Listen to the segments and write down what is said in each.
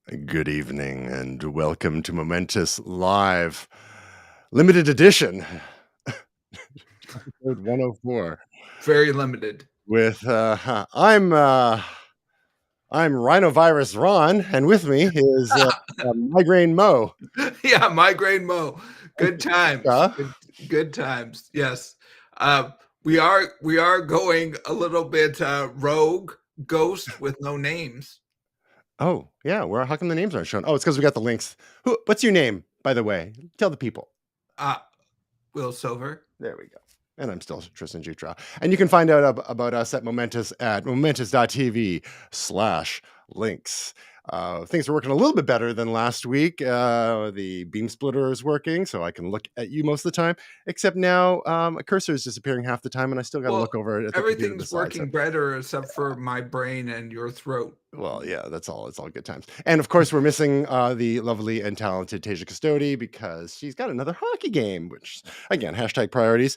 Good evening and welcome to Momentous Live Limited Edition, episode 104 Very limited. with I'm Rhinovirus Ron, and with me is Migraine Mo. Yeah, migraine Mo. Good times. Uh, Good times. Yes. Uh, we are going a little bit rogue, ghost with no names. oh, yeah, how come the names aren't shown? Oh, it's because we got the links. What's your name, by the way? Tell the people. Uh Will Silver. There we go. And I'm still Tristan Jutra. And you can find out about us at momentous.tv/links. Things are working a little bit better than last week. The beam splitter is working, so I can look at you most of the time. Except now, a cursor is disappearing half the time, and I still got to look over at the computer to Everything's the side. working better except for my brain and your throat. Well, yeah, that's all. It's all good times. And of course, we're missing the lovely and talented Tasia Custodi because she's got another hockey game, which again, #priorities.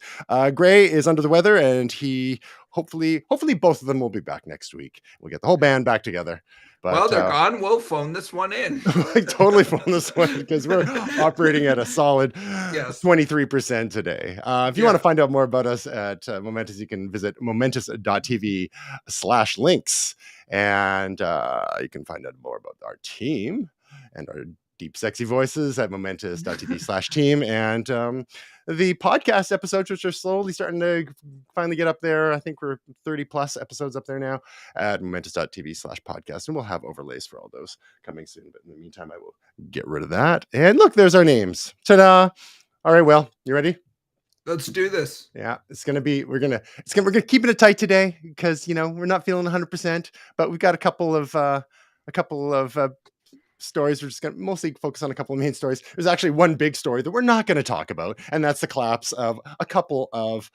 Gray is under the weather, and he hopefully both of them will be back next week. We'll get the whole band back together. But Well, they're gone. We'll phone this one in. like totally phone this one because we're operating at a solid Yes. 23% today. If you want to find out more about us at Momentous, you can visit momentous.tv/links. And you can find out more about our team and our deep, sexy voices at momentous.tv/team. And the podcast episodes, which are slowly starting to finally get up there. I think we're 30 plus episodes up there now at momentous.tv/podcast. And we'll have overlays for all those coming soon. But in the meantime, I will get rid of that. And look, there's our names. Ta-da! All right, Will, you ready? Let's do this. Yeah, we're gonna keep it tight today because we're not feeling 100%, but we've got a couple of stories. We're just gonna mostly focus on a couple of main stories. There's actually one big story that we're not going to talk about, and that's the collapse of a couple of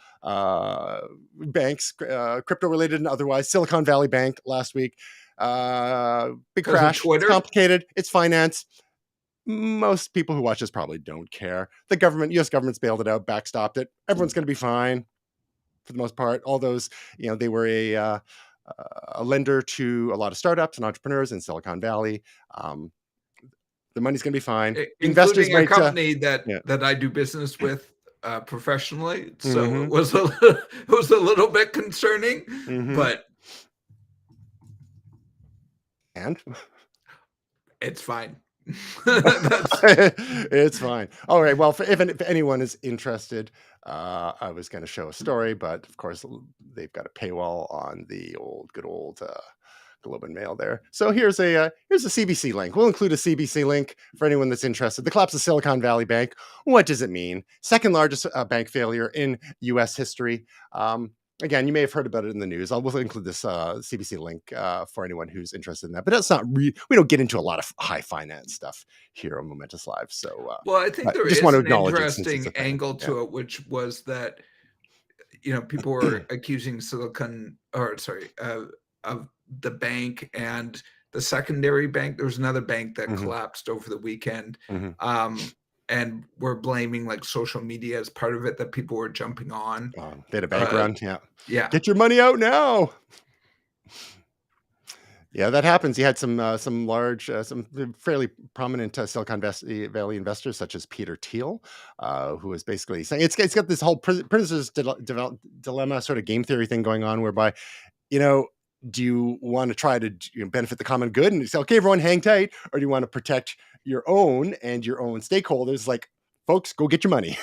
banks, crypto related and otherwise. Silicon Valley Bank last week, big crash. It's complicated. It's finance. Most people who watch this probably don't care. The U.S. government's bailed it out, backstopped it. Everyone's going to be fine for the most part. All those, they were a lender to a lot of startups and entrepreneurs in Silicon Valley. The money's going to be fine. Investors a company that I do business with professionally. So it was a little bit concerning, but it's fine. It's fine. All right. Well, if anyone is interested, I was going to show a story, but of course they've got a paywall on the good old Globe and Mail there. So here's a CBC link. We'll include a CBC link for anyone that's interested. The collapse of Silicon Valley Bank. What does it mean? Second largest bank failure in U.S. history. Again, you may have heard about it in the news. We'll include this CBC link for anyone who's interested in that. But that's not we don't get into a lot of high finance stuff here on Momentous Live. So, I think there is an interesting angle to it, which was that people were accusing of the bank and the secondary bank. There was another bank that collapsed over the weekend. And we're blaming like social media as part of it that people were jumping on. They had a bank run. Yeah. Get your money out now. Yeah, that happens. You had some large, some fairly prominent Silicon Valley investors, such as Peter Thiel, who is basically saying it's got this whole prisoner's dilemma sort of game theory thing going on, whereby, do you want to try to benefit the common good and say, okay, everyone hang tight, or do you want to protect your own and your own stakeholders? Like, folks, go get your money.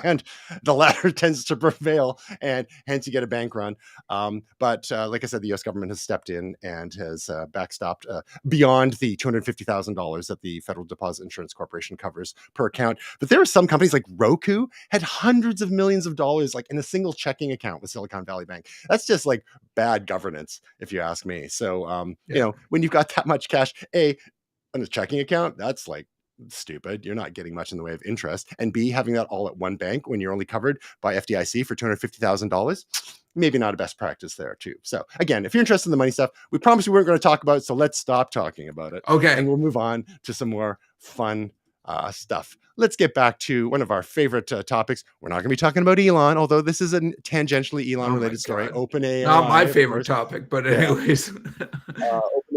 And the latter tends to prevail, and hence you get a bank run. But like I said, the U.S. government has stepped in and has backstopped beyond the $250,000 that the Federal Deposit Insurance Corporation covers per account. But there are some companies like Roku had hundreds of millions of dollars like in a single checking account with Silicon Valley Bank. That's just like bad governance, if you ask me. So, when you've got that much cash, on a checking account, that's like stupid. You're not getting much in the way of interest. And B, having that all at one bank when you're only covered by FDIC for $250,000, maybe not a best practice there too. So again, if you're interested in the money stuff, we promised we weren't going to talk about it, so let's stop talking about it. Okay. And we'll move on to some more fun stuff. Let's get back to one of our favorite topics. We're not going to be talking about Elon, although this is a tangentially Elon-related story. OpenAI. Not my favorite topic, but anyways.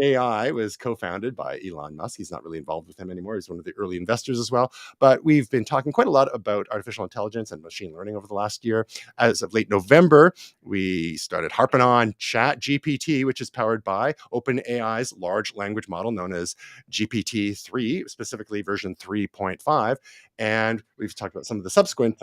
AI was co-founded by Elon Musk. He's not really involved with him anymore. He's one of the early investors as well. But we've been talking quite a lot about artificial intelligence and machine learning over the last year. As of late November, we started harping on ChatGPT, which is powered by OpenAI's large language model known as GPT-3, specifically version 3.5. And we've talked about some of the subsequent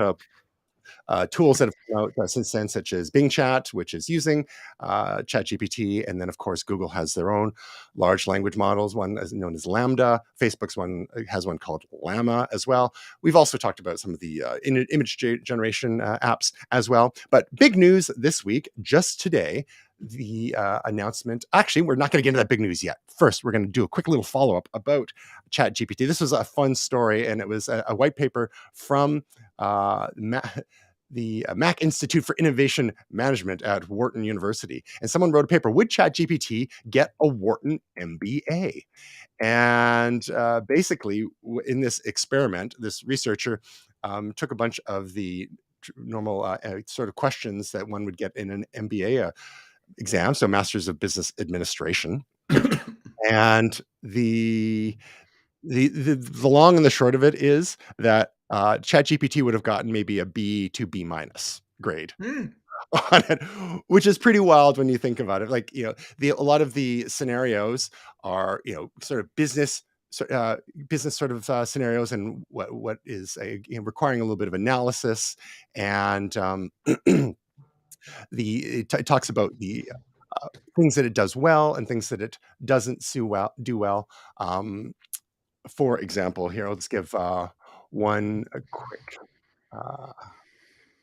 tools that have come out since then, such as Bing Chat, which is using ChatGPT. And then, of course, Google has their own large language models, one is known as Lambda. Facebook's one has one called Llama as well. We've also talked about some of the image generation apps as well. But big news this week, just today, the announcement. Actually, we're not going to get into that big news yet. First, we're going to do a quick little follow up about ChatGPT. This was a fun story, and it was a white paper from the Mac Institute for Innovation Management at Wharton University. And someone wrote a paper, would ChatGPT get a Wharton MBA? And basically, in this experiment, this researcher took a bunch of the normal sort of questions that one would get in an MBA exam, so Masters of Business Administration. And the long and the short of it is that ChatGPT would have gotten maybe a B to B minus grade on it, which is pretty wild when you think about it. Like, a lot of the scenarios are, sort of business sort of scenarios, and what is requiring a little bit of analysis. And it talks about the things that it does well and things that it doesn't do well. For example, here, let's give one quick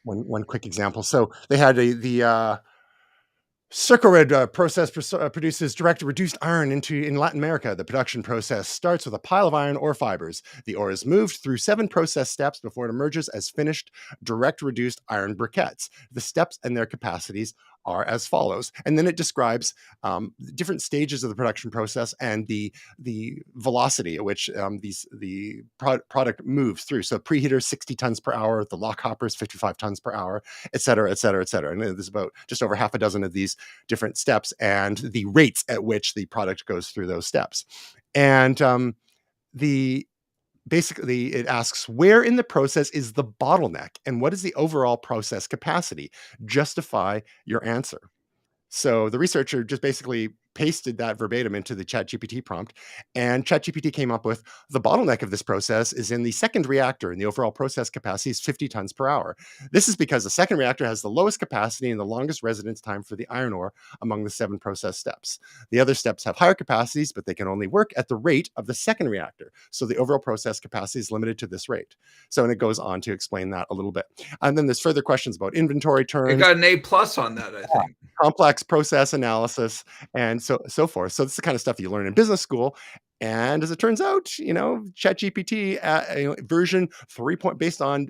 one quick example. So they had the Circle Red process produces direct reduced iron in Latin America. The production process starts with a pile of iron ore fibers. The ore is moved through 7 process steps before it emerges as finished direct reduced iron briquettes. The steps and their capacities are as follows. And then it describes different stages of the production process and the velocity at which the product moves through. So preheater 60 tons per hour, the lock hoppers 55 tons per hour, et cetera, et cetera, et cetera. And there's about just over half a dozen of these different steps and the rates at which the product goes through those steps. And basically it asks, where in the process is the bottleneck and what is the overall process capacity? Justify your answer. So the researcher just basically pasted that verbatim into the ChatGPT prompt, and ChatGPT came up with the bottleneck of this process is in the second reactor, and the overall process capacity is 50 tons per hour. This is because the second reactor has the lowest capacity and the longest residence time for the iron ore among the 7 process steps. The other steps have higher capacities, but they can only work at the rate of the second reactor. So the overall process capacity is limited to this rate. So, and it goes on to explain that a little bit. And then there's further questions about inventory turns. It got an A+ on that, I think. Complex process analysis, and so forth. So this is the kind of stuff you learn in business school. And as it turns out, ChatGPT version 3 based on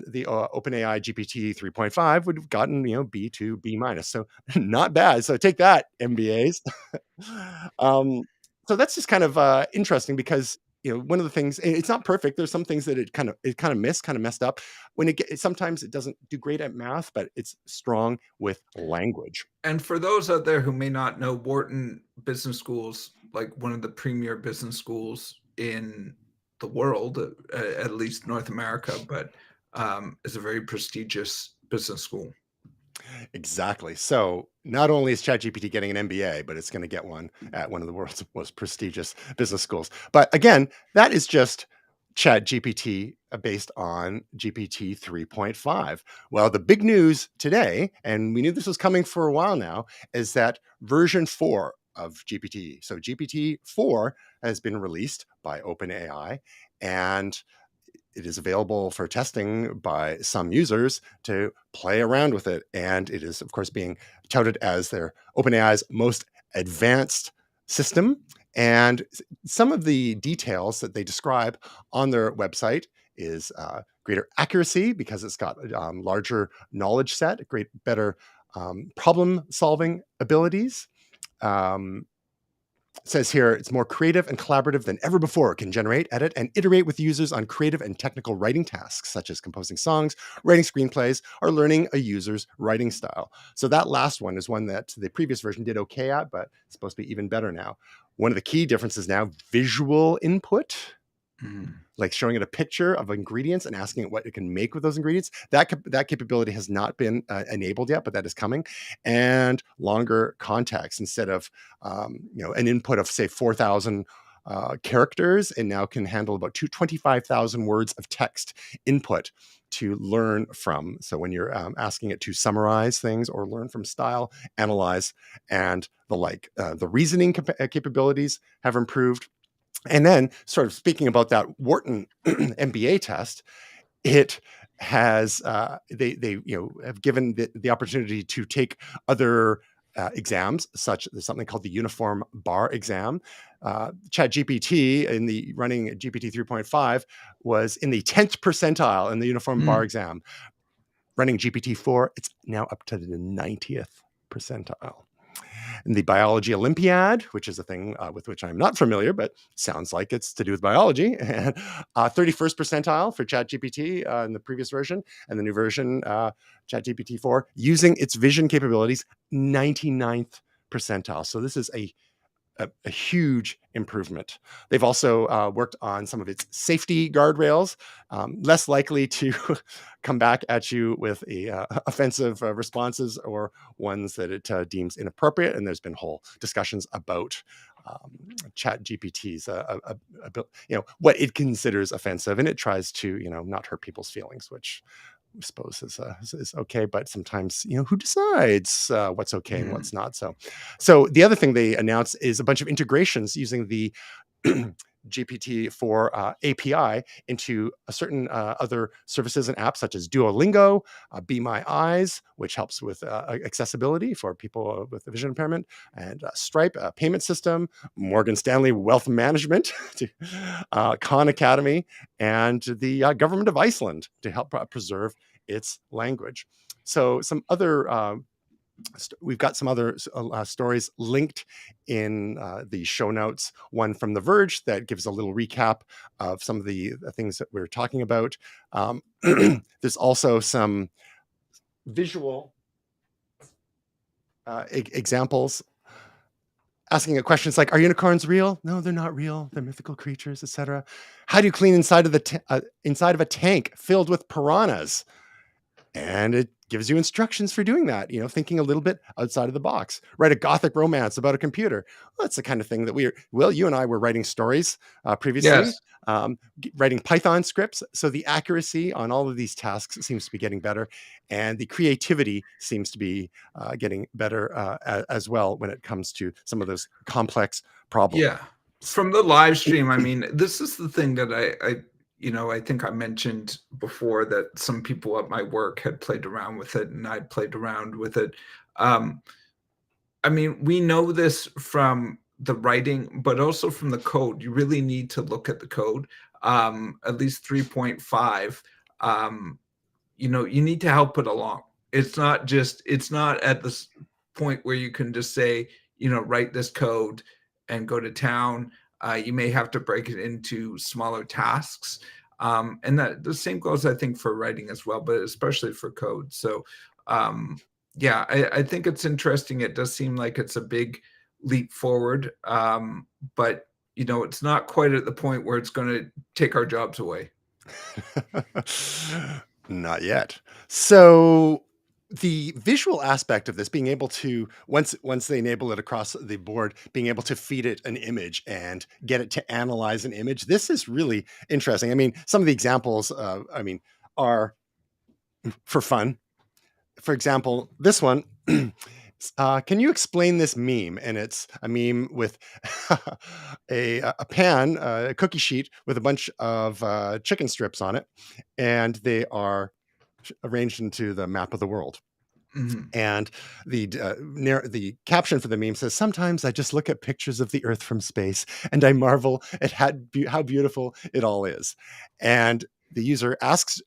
the OpenAI GPT 3.5 would have gotten B to B minus. So not bad. So take that, MBAs. So that's just kind of interesting because one of the things, it's not perfect. There's some things that it kind of messed up. Sometimes it doesn't do great at math, but it's strong with language. And for those out there who may not know, Wharton Business School's like one of the premier business schools in the world, at least North America, but is a very prestigious business school. Exactly. So not only is ChatGPT getting an MBA, but it's going to get one at one of the world's most prestigious business schools. But again, that is just ChatGPT based on GPT 3.5. Well, the big news today, and we knew this was coming for a while now, is that version 4 of GPT. So GPT 4 has been released by OpenAI, and it is available for testing by some users to play around with it. And it is, of course, being touted as their OpenAI's most advanced system. And some of the details that they describe on their website is greater accuracy because it's got larger knowledge set, better problem solving abilities. It says here, it's more creative and collaborative than ever before. It can generate, edit, and iterate with users on creative and technical writing tasks, such as composing songs, writing screenplays, or learning a user's writing style. So that last one is one that the previous version did okay at, but it's supposed to be even better now. One of the key differences now, visual input. Like showing it a picture of ingredients and asking it what it can make with those ingredients. That capability has not been enabled yet, but that is coming. And longer context instead of an input of say 4,000 characters, and now can handle about 25,000 words of text input to learn from. So when you're asking it to summarize things or learn from style, analyze, and the like, the reasoning capabilities have improved. And then, sort of speaking about that Wharton MBA test, it has they have given the opportunity to take other exams, such as something called the Uniform Bar Exam. ChatGPT in the running GPT 3.5 was in the 10th percentile in the Uniform Bar Exam. Running GPT-4, it's now up to the 90th percentile. In the Biology Olympiad, which is a thing with which I'm not familiar, but sounds like it's to do with biology, 31st percentile for ChatGPT in the previous version, and the new version, ChatGPT-4, using its vision capabilities, 99th percentile. So this is a huge improvement. They've also worked on some of its safety guardrails, less likely to come back at you with offensive responses or ones that it deems inappropriate. And there's been whole discussions about Chat GPT's, what it considers offensive, and it tries to, not hurt people's feelings, which I suppose is okay, but sometimes who decides what's okay and what's not. So the other thing they announced is a bunch of integrations using the GPT-4 API into a certain other services and apps such as Duolingo, Be My Eyes, which helps with accessibility for people with vision impairment, and Stripe, a payment system, Morgan Stanley Wealth Management, Khan Academy, and the government of Iceland to help preserve its language. So some other we've got some other stories linked in the show notes. One from The Verge that gives a little recap of some of the things that we're talking about. There's also some visual examples asking it questions like, are unicorns real? No, they're not real. They're mythical creatures, etc. How do you clean inside of a tank filled with piranhas? And it gives you instructions for doing that, thinking a little bit outside of the box. Write a gothic romance about a computer. Well, that's the kind of thing that you and I were writing stories previously, writing Python scripts. So the accuracy on all of these tasks seems to be getting better. And the creativity seems to be getting better as well when it comes to some of those complex problems. Yeah. From the live stream, I mean, this is the thing that I think I mentioned before that some people at my work had played around with it, and I'd played around with it. I mean, we know this from the writing, but also from the code. You really need to look at the code. At least 3.5. You need to help it along. It's not at this point where you can just say, write this code and go to town. You may have to break it into smaller tasks. And that the same goes, I think, for writing as well, but especially for code. So, I think it's interesting. It does seem like it's a big leap forward, but it's not quite at the point where it's going to take our jobs away. Not yet. So the visual aspect of this, being able to, once they enable it across the board, being able to feed it an image and get it to analyze an image, this is really interesting. I mean, some of the examples, are for fun. For example, this one, can you explain this meme? And it's a meme with a pan, a cookie sheet with a bunch of chicken strips on it, and they are arranged into the map of the world. And the caption for the meme says, sometimes I just look at pictures of the Earth from space and I marvel at how beautiful it all is. And the user asks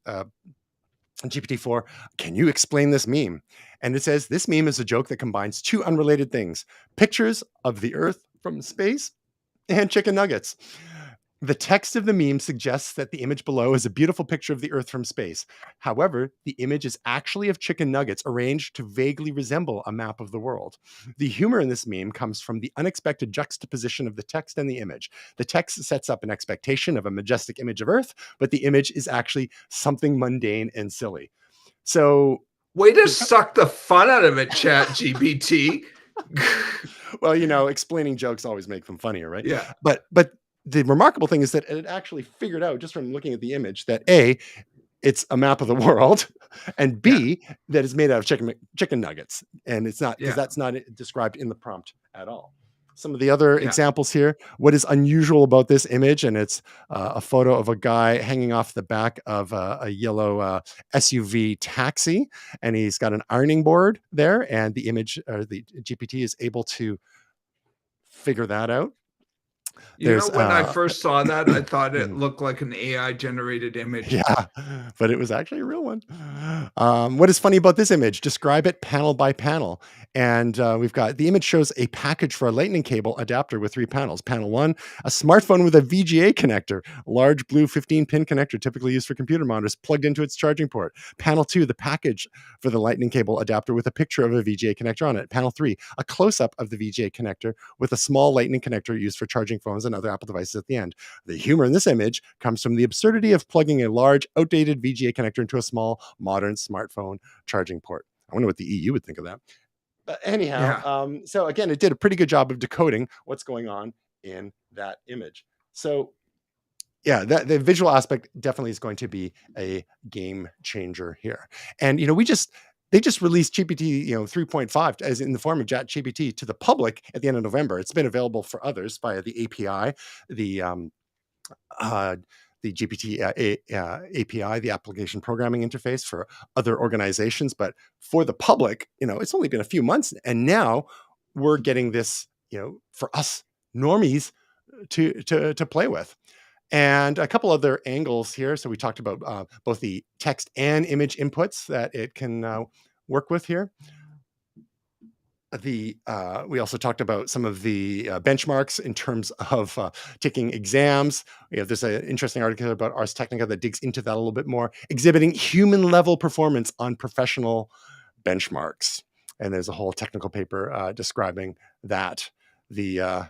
GPT-4, can you explain this meme? And it says, this meme is a joke that combines two unrelated things: pictures of the Earth from space, and chicken nuggets. The text of the meme suggests that the image below is a beautiful picture of the Earth from space. However, the image is actually of chicken nuggets arranged to vaguely resemble a map of the world. The humor in this meme comes from the unexpected juxtaposition of the text and the image. The text sets up an expectation of a majestic image of Earth, but the image is actually something mundane and silly. So, way to suck the fun out of it, ChatGPT. well, explaining jokes always make them funnier, right? Yeah. But the remarkable thing is that it actually figured out, just from looking at the image, that A, it's a map of the world, and Yeah. B, that it's made out of chicken nuggets. And it's not, because Yeah. that's not described in the prompt at all. Some of the other Yeah. examples here, what is unusual about this image, and it's a photo of a guy hanging off the back of a yellow SUV taxi, and he's got an ironing board there, and the image, or the GPT, is able to figure that out. You know, There's when I first saw that, I thought it mhm. looked like an AI generated image. Yeah, but it was actually a real one. What is funny about this image? Describe it panel by panel. And we've got the image shows a package for a lightning cable adapter with 3 panels. Panel 1, a smartphone with a VGA connector, large blue 15-pin connector typically used for computer monitors, plugged into its charging port. Panel 2, the package for the lightning cable adapter with a picture of a VGA connector on it. Panel 3, a close-up of the VGA connector with a small lightning connector used for charging phones and other Apple devices at the end. The humor in this image comes from the absurdity of plugging a large, outdated VGA connector into a small, modern smartphone charging port. I wonder what the EU would think of that. But anyhow, Yeah. so again, it did a pretty good job of decoding what's going on in that image. So yeah, the visual aspect definitely is going to be a game changer here. And they just released GPT 3.5 as in the form of ChatGPT to the public at the end of November. It's been available for others via the API, the uh, the GPT API, the application programming interface for other organizations. But for the public, it's only been a few months, and now we're getting this, for us normies to play with. And a couple other angles here. So we talked about both the text and image inputs that it can work with here. We also talked about some of the benchmarks in terms of taking exams. There's an interesting article about Ars Technica that digs into that a little bit more, exhibiting human level performance on professional benchmarks. And there's a whole technical paper describing that. The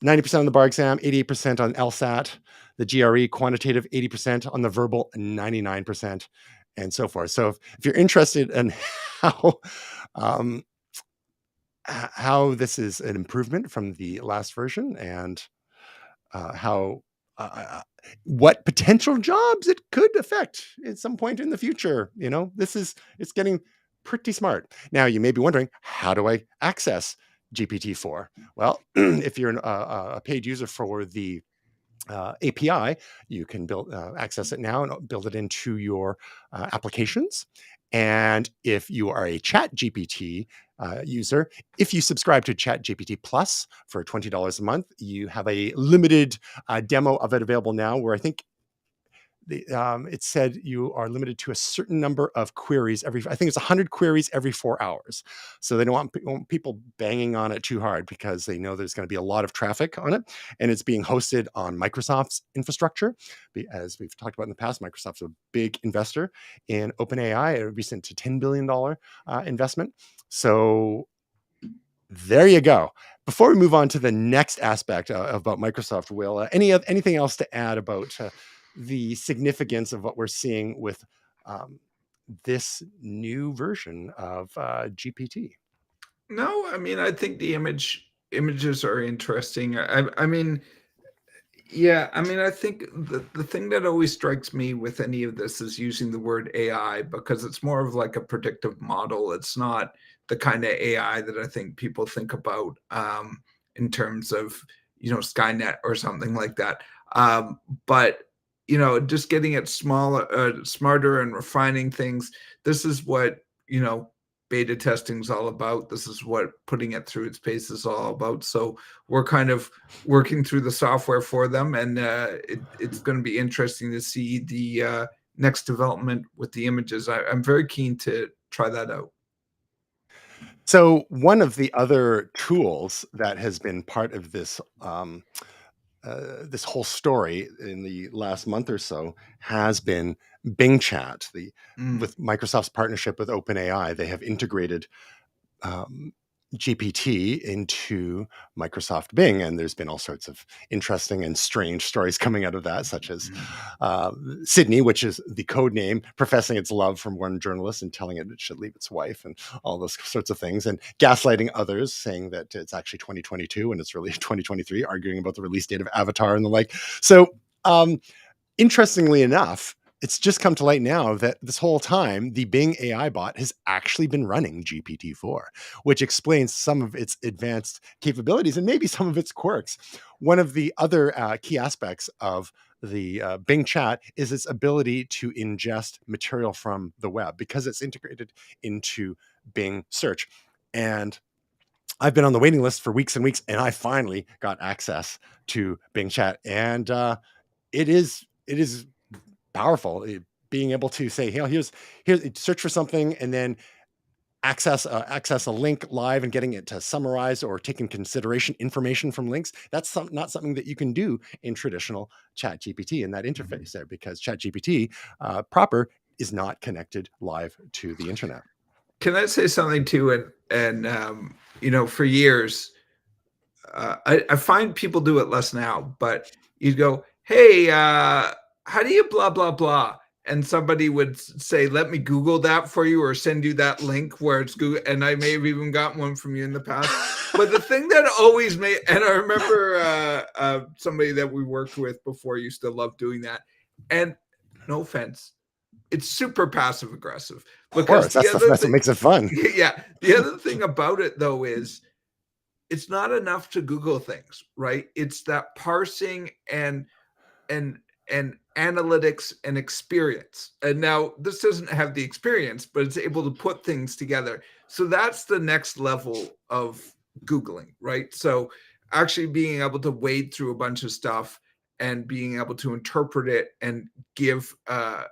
90% on the bar exam, 88% on LSAT, the GRE quantitative 80%, on the verbal 99%, and so forth. So if you're interested in um, how this is an improvement from the last version, and how what potential jobs it could affect at some point in the future, it's getting pretty smart. Now you may be wondering, how do I access GPT-4? Well, if you're a paid user for the API, you can access it now and build it into your applications. And if you are a ChatGPT user, if you subscribe to ChatGPT Plus for $20 a month, you have a limited demo of it available now, where I think it said you are limited to a certain number of queries I think it's 100 queries every 4 hours. So they don't want people banging on it too hard, because they know there's going to be a lot of traffic on it, and it's being hosted on Microsoft's infrastructure. As we've talked about in the past, Microsoft's a big investor in OpenAI, a recent $10 billion investment. So there you go. Before we move on to the next aspect about Microsoft, Will, anything else to add about the significance of what we're seeing with this new version of GPT? No, I mean, I think the images are interesting. I mean, yeah, I mean, I think the thing that always strikes me with any of this is using the word AI, because it's more of like a predictive model. It's not the kind of AI that I think people think about in terms of, Skynet or something like that. But just getting it smaller, smarter, and refining things. This is what beta testing is all about. This is what putting it through its pace is all about. So we're kind of working through the software for them, and it's going to be interesting to see the next development with the images. I'm very keen to try that out. So one of the other tools that has been part of this whole story in the last month or so has been Bing Chat. Mm, With Microsoft's partnership with OpenAI, they have integrated um, GPT into Microsoft Bing, and there's been all sorts of interesting and strange stories coming out of that, such as mm. uh, Sydney, which is the code name, professing its love from one journalist and telling it should leave its wife, and all those sorts of things, and gaslighting others, saying that it's actually 2022 and it's really 2023, arguing about the release date of Avatar and the like. So, um, interestingly enough, it's just come to light now that this whole time, the Bing AI bot has actually been running GPT-4, which explains some of its advanced capabilities and maybe some of its quirks. One of the other key aspects of the Bing chat is its ability to ingest material from the web because it's integrated into Bing search. And I've been on the waiting list for weeks and weeks, and I finally got access to Bing chat. And it is powerful. Being able to say, "Hey, here's search for something," and then access a link live and getting it to summarize or take in consideration information from links. That's not something that you can do in traditional Chat GPT in that interface there, because Chat GPT proper is not connected live to the internet. Can I say something too? For years, I find people do it less now, but you'd go, "Hey, how do you blah blah blah?" And somebody would say, "Let me Google that for you," or send you that link where it's Google. And I may have even gotten one from you in the past. But the thing that always made, and I remember somebody that we worked with before used to love doing that. And no offense, it's super passive aggressive Of because course, the other that's what thing, makes it fun. yeah, the other thing about it though is it's not enough to Google things, right? It's that parsing and and analytics and experience. And now this doesn't have the experience, but it's able to put things together. So that's the next level of Googling, right? So actually being able to wade through a bunch of stuff and being able to interpret it and give a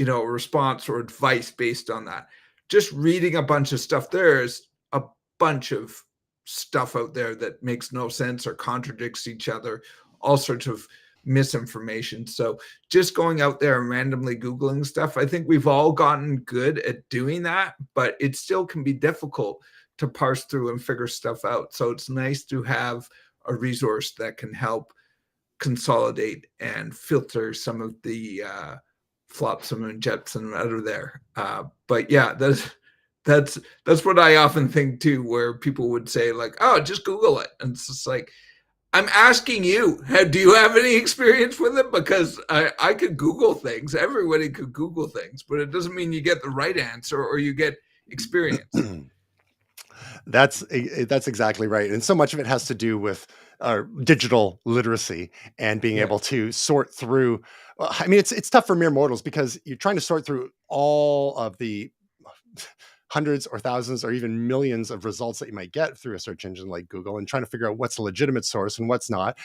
response or advice based on that. Just reading a bunch of stuff, there's a bunch of stuff out there that makes no sense or contradicts each other, all sorts of misinformation. So just going out there and randomly Googling stuff, I think we've all gotten good at doing that, but it still can be difficult to parse through and figure stuff out. So it's nice to have a resource that can help consolidate and filter some of the flotsam and jetsam out of there. But yeah, that's what I often think too, where people would say like, "Oh, just Google it," and it's just like, I'm asking you, do you have any experience with it? Because I could Google things. Everybody could Google things, but it doesn't mean you get the right answer or you get experience. That's exactly right, and so much of it has to do with digital literacy and being Yeah, able to sort through. Well, I mean, it's tough for mere mortals because you're trying to sort through all of the hundreds or thousands or even millions of results that you might get through a search engine like Google, and trying to figure out what's a legitimate source and what's not.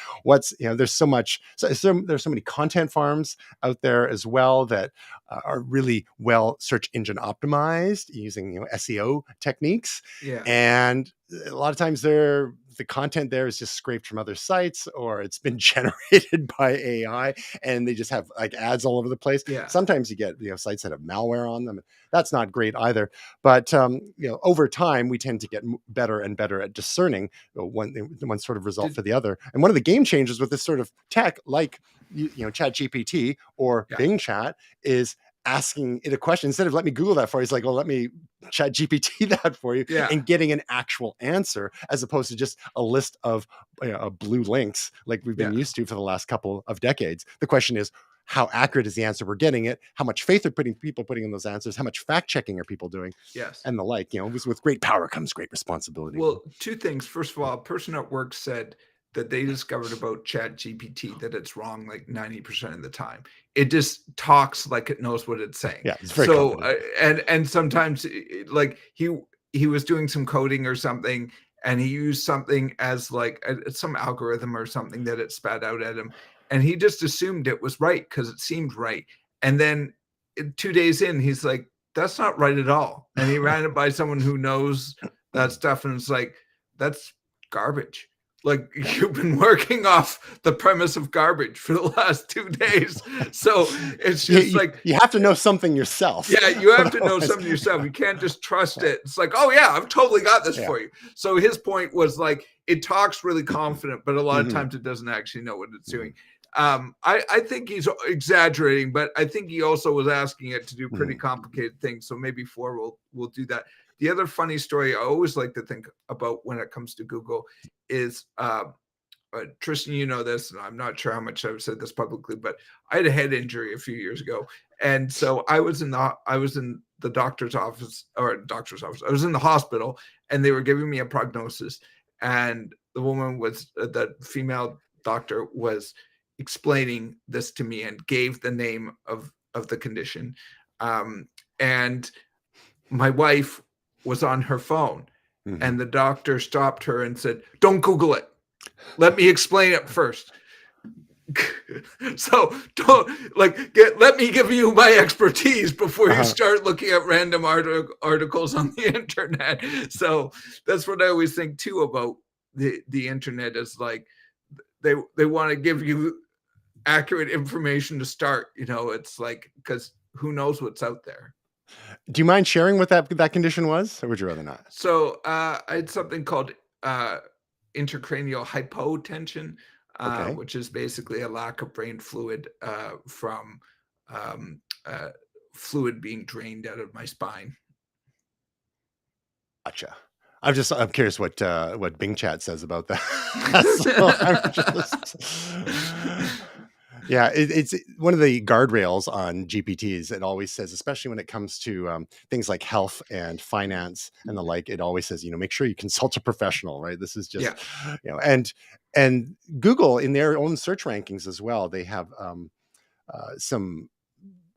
There's so much, there's so many content farms out there as well that are really well search engine optimized using SEO techniques, yeah, and a lot of times the content there is just scraped from other sites or it's been generated by AI, and they just have like ads all over the place. yeah, Sometimes you get sites that have malware on them. That's not great either. But over time, we tend to get better and better at discerning one sort of result did, for the other. And one of the game changers with this sort of tech, like Chat GPT or yeah, Bing Chat, is asking it a question instead of let me Google that for you. He's like, well, let me Chat GPT that for you, yeah, and getting an actual answer as opposed to just a list of blue links like we've been yeah, used to for the last couple of decades. The question is, how accurate is the answer we're getting it? How much faith are people putting in those answers? How much fact checking are people doing? yes. And the like. With great power comes great responsibility. Well, two things. First of all, a person at work said that they discovered about Chat GPT that it's wrong like 90% of the time. It just talks like it knows what it's saying. Yeah, it's very So confident. and sometimes like he was doing some coding or something and he used something as like some algorithm or something that it spat out at him and he just assumed it was right because it seemed right. And then 2 days in he's like, that's not right at all. And he ran it by someone who knows that stuff, and it's like, that's garbage. Like, you've been working off the premise of garbage for the last 2 days. So it's just like, you have to know something yourself. yeah, you have to know something yourself. You can't just trust it. It's like, oh yeah, I've totally got this for you. So his point was like, it talks really confident, but a lot of times it doesn't actually know what it's doing. I think he's exaggerating, but I think he also was asking it to do pretty complicated things. So maybe 4 will do that. The other funny story I always like to think about when it comes to Google is, Tristan, you know this, and I'm not sure how much I've said this publicly, but I had a head injury a few years ago, and so I was in the doctor's office. I was in the hospital, and they were giving me a prognosis, and the woman was the female doctor was explaining this to me and gave the name of the condition, and my wife was on her phone, and the doctor stopped her and said, "Don't Google it. Let me explain it first." So don't let me give you my expertise before you start looking at random articles on the internet. So that's what I always think too about the internet, is like, they want to give you accurate information to start. It's like, because who knows what's out there. Do you mind sharing what that condition was, or would you rather not? So I had something called intracranial hypotension, which is basically a lack of brain fluid from fluid being drained out of my spine. Gotcha. I'm curious what Bing Chat says about that. So I'm just, yeah, it's one of the guardrails on GPTs. It always says, especially when it comes to things like health and finance and the like, it always says, make sure you consult a professional, right? This is just, and Google, in their own search rankings as well, they have some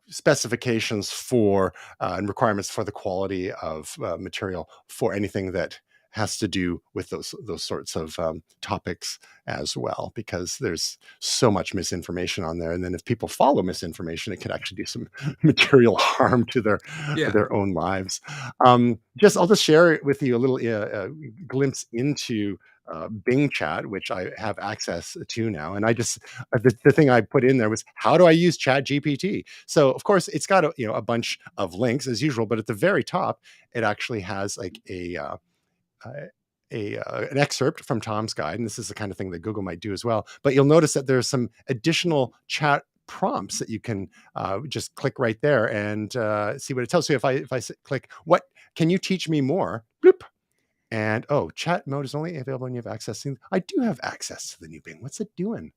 specifications for and requirements for the quality of material for anything that has to do with those sorts of topics as well, because there's so much misinformation on there. And then if people follow misinformation, it could actually do some material harm to their own lives. I'll just share with you a little glimpse into Bing Chat, which I have access to now. And I just, the thing I put in there was, how do I use ChatGPT? So of course it's got a bunch of links as usual, but at the very top, it actually has like an excerpt from Tom's guide. And this is the kind of thing that Google might do as well. But you'll notice that there's some additional chat prompts that you can just click right there and see what it tells you. If I click, what can you teach me more? Bloop. And chat mode is only available when you have access to. I do have access to the new Bing. What's it doing?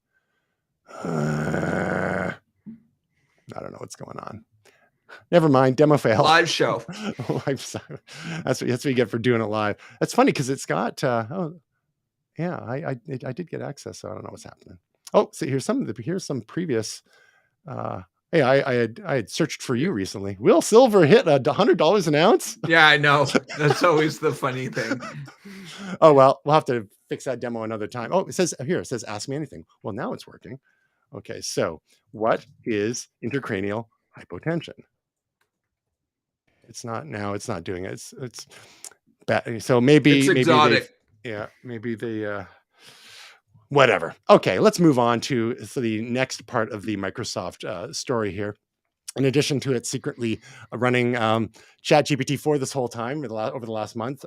I don't know what's going on. Never mind. Demo fail. Live show. That's what you get for doing it live. That's funny because it's got. I did get access, so I don't know what's happening. Oh, so here's some previous. Hey, I had searched for you recently. Will silver hit $100 an ounce? Yeah, I know. That's always the funny thing. Oh, well, we'll have to fix that demo another time. Oh, it says ask me anything. Well, now it's working. Okay, so what is intracranial hypotension? It's not doing it. It's bad. So maybe exotic. Maybe they whatever. Okay, let's move on to the next part of the Microsoft story here. In addition to it secretly running ChatGPT 4 this whole time over the last month,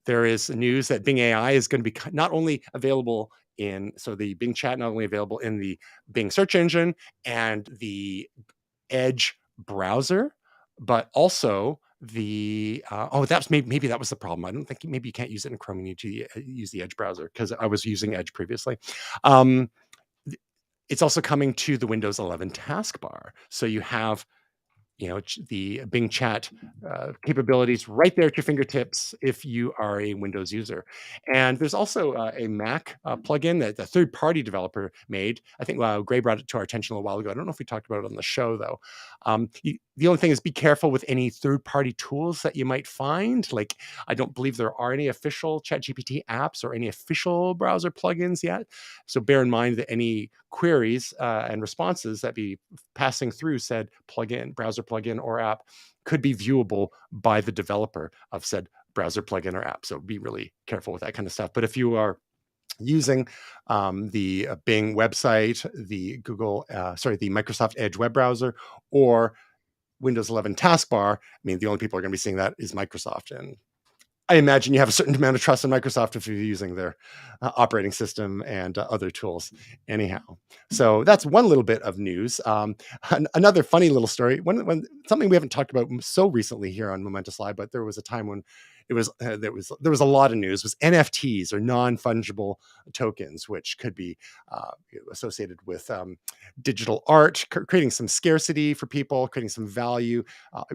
there is news that Bing AI is going to be not only available the Bing Chat not only available in the Bing search engine and the Edge browser, but also the maybe that was the problem. I don't think maybe you can't use it in Chrome. You need to use the Edge browser, because I was using Edge previously. It's also coming to the Windows 11 taskbar, so you have the Bing Chat capabilities right there at your fingertips if you are a Windows user. And there's also a Mac plugin that the third-party developer made. I think Gray brought it to our attention a little while ago. I don't know if we talked about it on the show, though. The only thing is, be careful with any third-party tools that you might find. Like, I don't believe there are any official ChatGPT apps or any official browser plugins yet. So bear in mind that any queries and responses that be passing through said plugin, browser plugin or app could be viewable by the developer of said browser plugin or app. So be really careful with that kind of stuff. But if you are using the Bing website, the the Microsoft Edge web browser, or Windows 11 taskbar, I mean, the only people who are going to be seeing that is Microsoft. And I imagine you have a certain amount of trust in Microsoft if you're using their operating system and other tools anyhow. So that's one little bit of news. Another funny little story, when something we haven't talked about so recently here on Momentous Live, but there was a time when it was there was a lot of news, was NFTs, or non-fungible tokens, which could be associated with digital art, creating some scarcity for people, creating some value,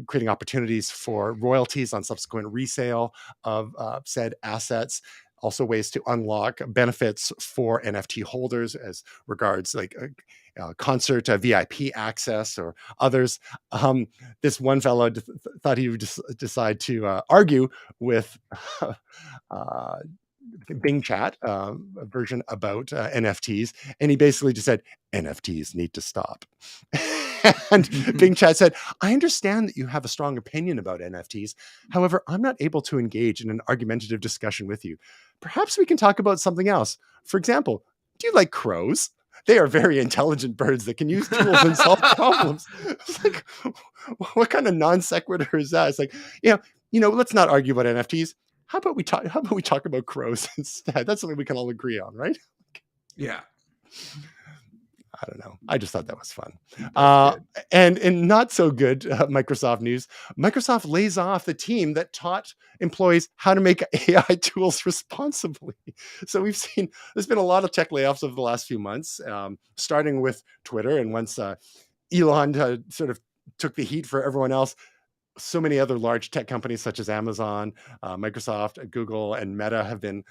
creating opportunities for royalties on subsequent resale of said assets. Also, ways to unlock benefits for NFT holders as regards like concert VIP access or others. This one fellow thought he would decide to argue with Bing Chat, a version about NFTs, and he basically just said, NFTs need to stop. And Bing Chat said, I understand that you have a strong opinion about NFTs. However, I'm not able to engage in an argumentative discussion with you. Perhaps we can talk about something else. For example, do you like crows? They are very intelligent birds that can use tools and solve problems. It's like, what kind of non sequitur is that? It's like, let's not argue about NFTs. How about we talk about crows instead? That's something we can all agree on, right? Yeah. I don't know. I just thought that was fun. And in not so good Microsoft news, Microsoft lays off the team that taught employees how to make AI tools responsibly. So there's been a lot of tech layoffs over the last few months, starting with Twitter. And once Elon sort of took the heat for everyone else, so many other large tech companies such as Amazon, Microsoft, Google, and Meta have been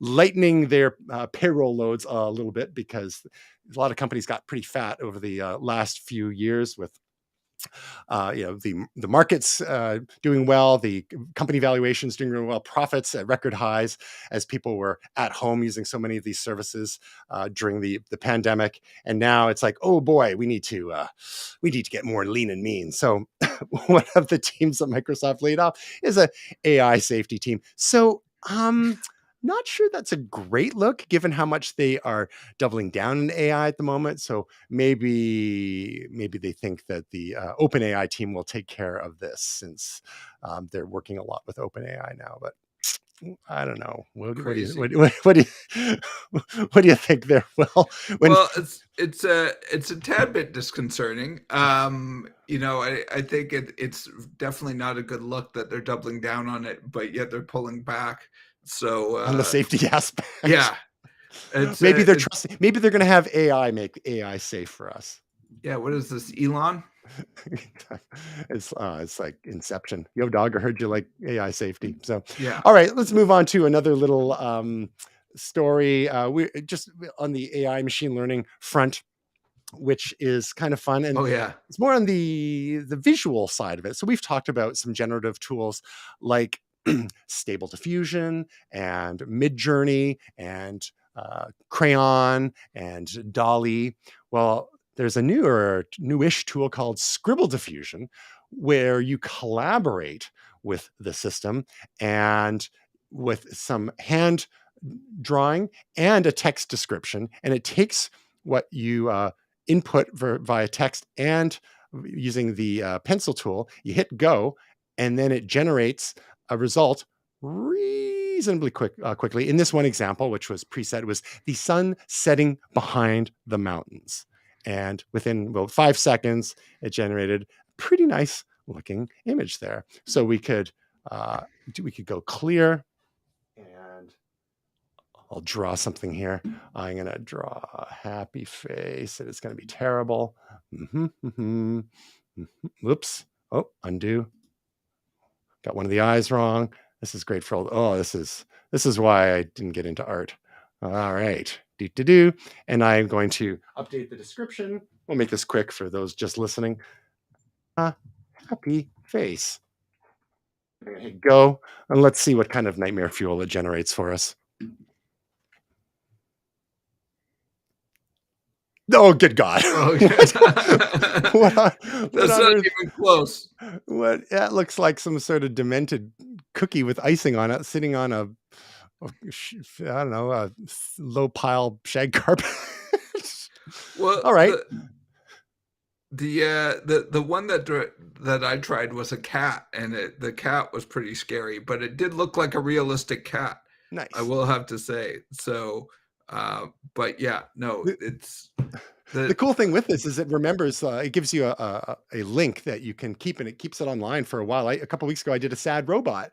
lightening their payroll loads a little bit, because a lot of companies got pretty fat over the last few years with the markets doing well, the company valuations doing really well, profits at record highs as people were at home using so many of these services during the pandemic. And now it's like, oh boy, we need to get more lean and mean. So one of the teams that Microsoft laid off is a AI safety team. So not sure that's a great look, given how much they are doubling down in AI at the moment. So maybe they think that the OpenAI team will take care of this, since they're working a lot with OpenAI now. But I don't know. What do you think there? Well, it's a tad bit disconcerting. I think it's definitely not a good look that they're doubling down on it, but yet they're pulling back. So on the safety aspect, yeah, maybe they're trusting. Maybe they're going to have AI make AI safe for us. Yeah, what is this, Elon? It's like Inception. Yo, dog, I heard you like AI safety. So yeah. All right, let's move on to another little story. We just on the AI machine learning front, which is kind of fun. And it's more on the visual side of it. So we've talked about some generative tools like Stable Diffusion and Midjourney and Crayon and Dolly. Well, there's a newish tool called Scribble Diffusion, where you collaborate with the system and with some hand drawing and a text description, and it takes what you input via text, and using the pencil tool, you hit go, and then it generates a result reasonably quickly. In this one example, which was preset, was the sun setting behind the mountains. And within 5 seconds, it generated a pretty nice looking image there. So we could go clear, and I'll draw something here. I'm going to draw a happy face, and it's going to be terrible. Whoops. Oh, undo. Got one of the eyes wrong. This is great for this is why I didn't get into art. All right. And I'm going to update the description. We'll make this quick for those just listening. Happy face. I'm going to hit go, and let's see what kind of nightmare fuel it generates for us. Oh, good God. Oh, that's not even close. That looks like some sort of demented cookie with icing on it, sitting on I don't know, a low pile shag carpet. Well, All right. the one that I tried was a cat, and the cat was pretty scary, but it did look like a realistic cat. I Nice. will have to say. So, but yeah, no, it's The the cool thing with this is it remembers, it gives you a link that you can keep, and it keeps it online for a while. A couple weeks ago, I did a sad robot,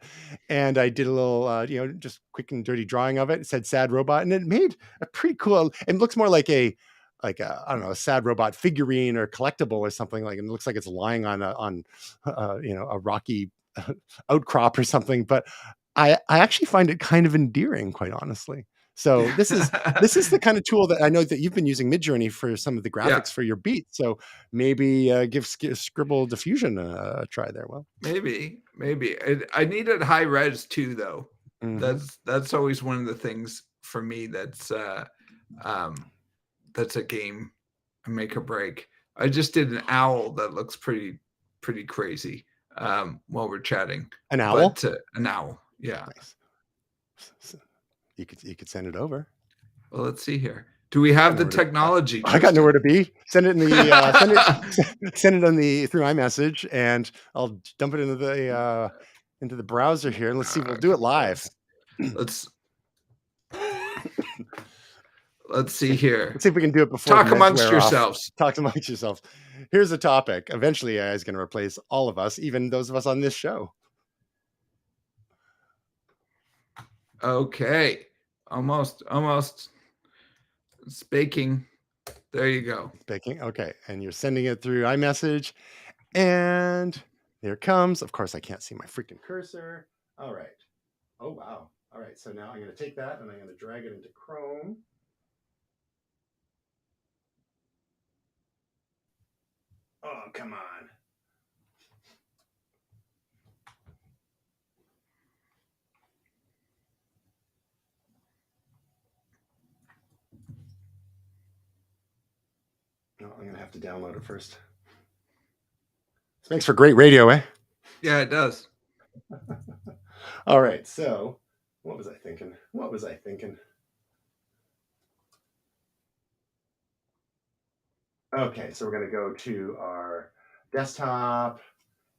and I did a little, just quick and dirty drawing of it. It said sad robot, and it made a pretty cool. It looks more like a, I don't know, a sad robot figurine or collectible or something like. And it looks like it's lying on a rocky outcrop or something. But I actually find it kind of endearing, quite honestly. So this is the kind of tool that I know that you've been using Midjourney for some of the yeah, graphics for your beats. So maybe give Scribble Diffusion a try there. Well, maybe I needed high res too, though. mm-hmm. That's always one of the things for me that's a game, a make or break. I just did an owl that looks pretty crazy while we're chatting. An owl? But an owl, yeah. Nice. So you could send it over. Well, let's see here. Do we have the technology? I got nowhere to be. Send it in the send it on the through iMessage, and I'll dump it into the browser here, and let's see. We'll do it live. Let's see here. Let's see if we can do it before. Talk amongst yourselves. Talk amongst yourselves. Here's a topic. Eventually, AI is going to replace all of us, even those of us on this show. Okay. Almost. It's baking. There you go. It's baking. Okay. And you're sending it through iMessage. And there it comes. Of course, I can't see my freaking cursor. All right. Oh, wow. All right. So now I'm going to take that and I'm going to drag it into Chrome. Oh, come on. No, I'm going to have to download it first. This makes for great radio, eh? Yeah, it does. All right. So what was I thinking? Okay, so we're going to go to our desktop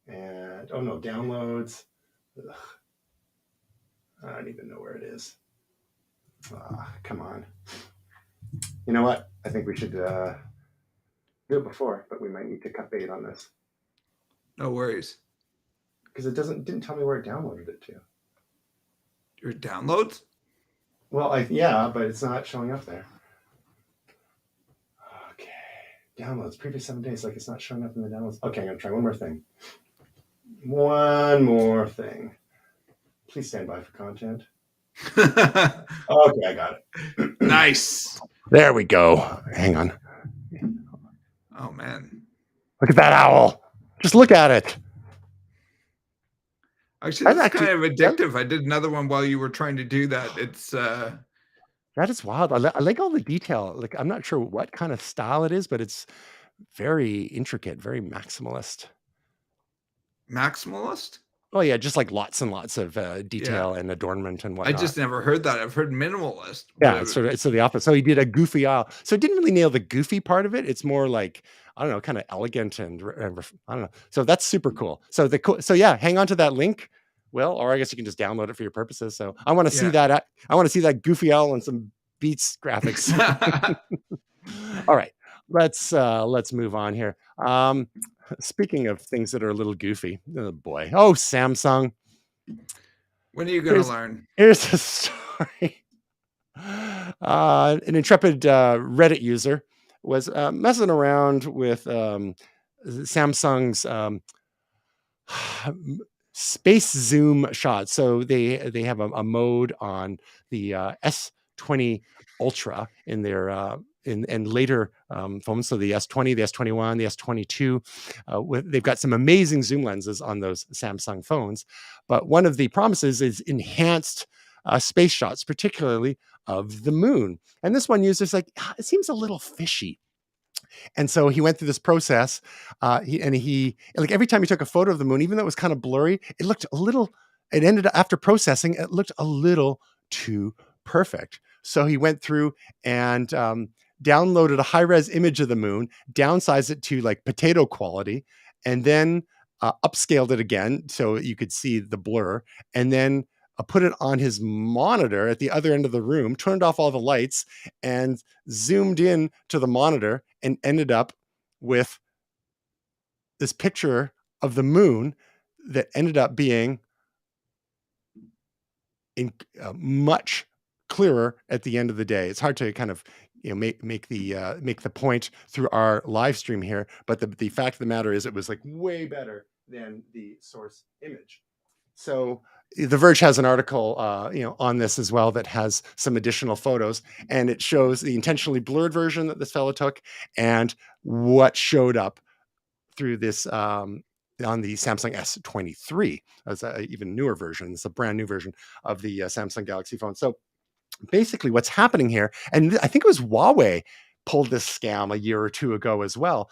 and, oh no, downloads. Ugh. I don't even know where it is. Come on. You know what? I think we should do it before, but we might need to cut bait on this. No worries. Because it didn't tell me where it downloaded it to. Your downloads? Well, yeah, but it's not showing up there. Okay. Downloads, previous 7 days, like it's not showing up in the downloads. Okay, I'm going to try one more thing. Please stand by for content. Okay, I got it. Nice. There we go. Hang on. Oh, man. Look at that owl. Just look at it. Actually, that's kind of addictive. I did another one while you were trying to do that. It's that is wild. I like all the detail. Like, I'm not sure what kind of style it is, but it's very intricate, very maximalist. Maximalist? Oh yeah, just like lots and lots of detail and adornment and whatnot. I just never heard that. I've heard minimalist. Yeah, it's sort of the opposite. So he did a goofy owl. So it didn't really nail the goofy part of it. It's more like, I don't know, kind of elegant and I don't know. So that's super cool. So yeah, hang on to that link. Well, or I guess you can just download it for your purposes. So I want to see that. I want to see that goofy owl and some Beats graphics. All right, let's move on here. Speaking of things that are a little goofy, oh boy, Samsung. When are you going to learn? Here's a story. An intrepid Reddit user was messing around with Samsung's space zoom shot. So they have a mode on the S20 Ultra in their and later phones. So the S20, the S21, the S22, they've got some amazing zoom lenses on those Samsung phones. But one of the promises is enhanced space shots, particularly of the moon. And this one user's like, it seems a little fishy. And so he went through this process. He like every time he took a photo of the moon, even though it was kind of blurry, it looked a little it ended up, after processing, it looked a little too perfect. So he went through and downloaded a high-res image of the moon, downsized it to like potato quality, and then upscaled it again so you could see the blur, and then put it on his monitor at the other end of the room, turned off all the lights, and zoomed in to the monitor, and ended up with this picture of the moon that ended up being much clearer at the end of the day. It's hard to kind of make the point through our live stream here, but the fact of the matter is it was like way better than the source image. So The Verge has an article on this as well that has some additional photos, and it shows the intentionally blurred version that this fellow took and what showed up through this on the Samsung S23. That's an even newer version. It's a brand new version of the Samsung Galaxy phone. So basically what's happening here, and I think it was Huawei pulled this scam a year or two ago as well.